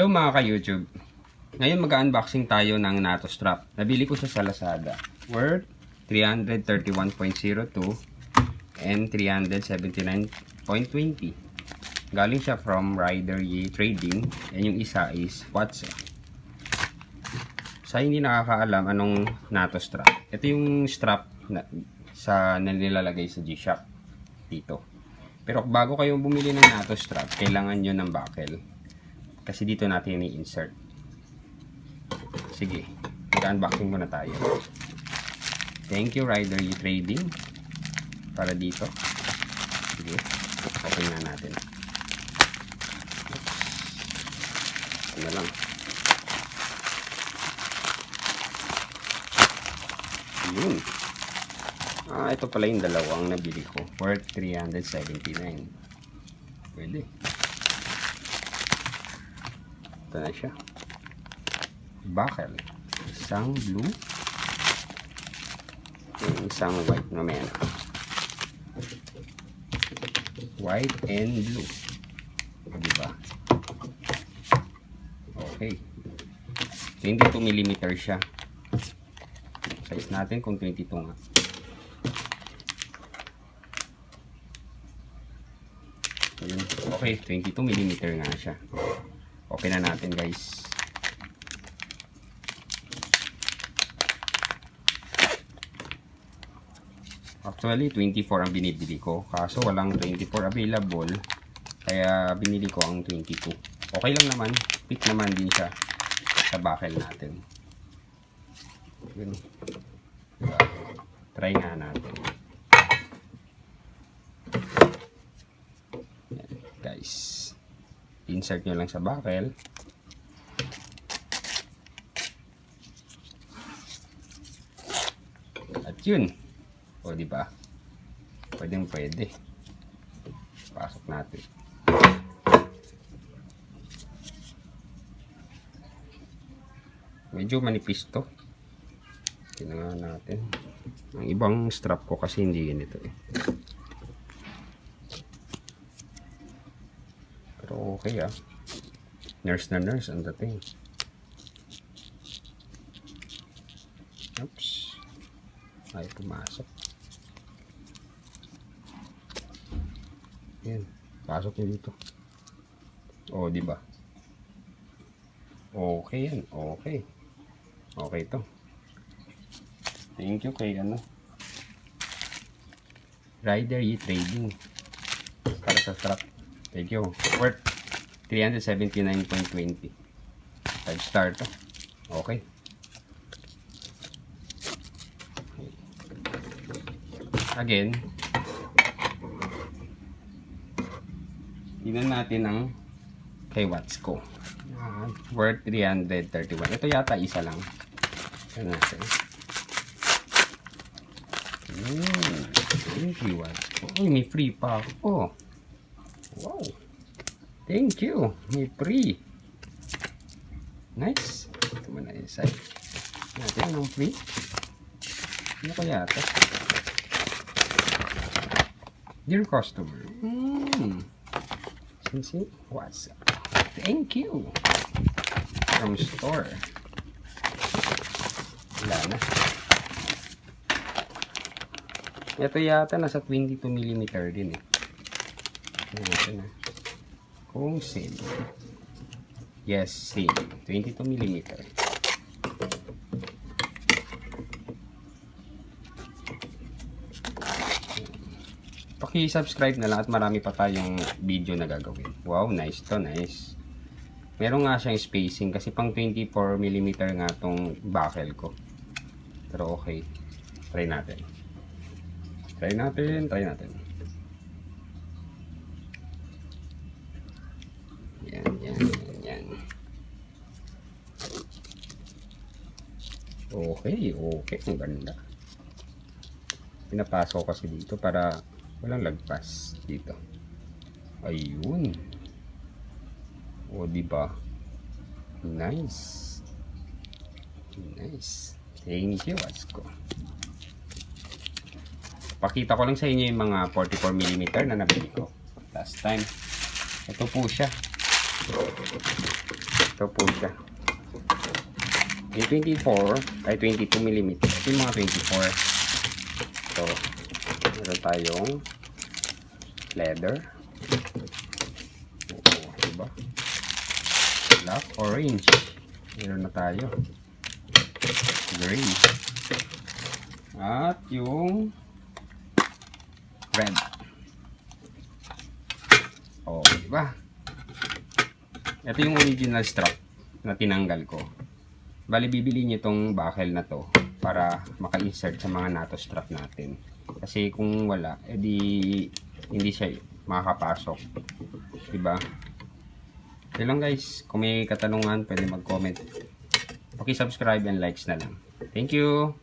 Hello mga ka-YouTube. Ngayon mag-unboxing tayo ng Nato strap. Nabili ko siya sa Lazada. Worth 331.02 and 379.20. Galing siya from Rider Ye Trading. And yung isa is Watsa. Sa hindi nakakaalam anong Nato strap. Ito yung strap na nilalagay sa G-Shock dito. Pero bago kayo bumili ng Nato strap, kailangan nyo ng buckle. Kasi dito natin i-insert. Sige, mag-unboxing muna tayo. Thank you Rider Ye Trading para dito. Sige, open na natin. Oops. Ano lang. Yun. Ito pala yung dalawang nabili ko. Worth 379. Pwede. Ito na siya. Buckle. Isang blue. And isang white na mena. White and blue. Diba? Okay. 22mm siya. Size natin kung 22 nga. Ayun. Okay, 22mm nga siya. Okay na natin guys. Actually 24 ang binibili ko. Kaso walang 24 available. Kaya binili ko ang 22. Okay lang naman. Fit naman din siya sa buckle natin. Yun. Try nga natin. Yan, guys. Insert nyo lang sa buckle. At yun. O diba? Pwedeng pwede. Pasok natin. Medyo manipis to. Tingnan natin. Ang ibang strap ko kasi hindi ganito eh. Pero okay ah. Nurse na nurse ang dating. Oops. Ay pumasok. Yan. Pasok niyo dito. Oh, di ba? Okay yan. Okay. Okay to. Thank you kay Rider Ye Trading para sa strap. Thank you. Worth 379.20. 5-star to. Okay. Again, tingnan natin ang kay watts ko. Worth 331. Ito yata isa lang. Tingnan natin. Thank you watts ko. Uy, may free pa ako. Wow. Thank you. May free. Nice. Ito muna yung side. Natin ang free. Ano kaya ito? Dear customer. Since what's up? Thank you. From store. Wala na. Ito yata nasa 22mm din eh. Ito na. Kung same. Yes, same. 22mm. Paki-subscribe na lang at marami pa tayong video na gagawin. Wow, nice to, nice. Meron nga siyang spacing kasi pang 24mm nga tong buckle ko. Pero okay. Try natin. Try natin. Yan. Okay. Ang ganda. Pinapasok kasi dito para walang lagpas dito. Ayun. O diba? Nice. Thank you, Asko. Pakita ko lang sa inyo yung mga 44mm na nabili ko last time. Ito po siya. Ito po siya. Yung 24 ay 22mm. Ito yung mga 24. So, meron tayong leather. Oo, diba? Black, orange. Meron na tayo. Gray. At yung red. Oh, diba? Ito yung original strap na tinanggal ko. Bali, bibili nyo itong buckle na to para maka-insert sa mga Nato strap natin. Kasi kung wala, edi hindi siya makakapasok. Diba? Yun lang guys. Kung may katanungan, pwede mag-comment. Paki-subscribe and likes na lang. Thank you!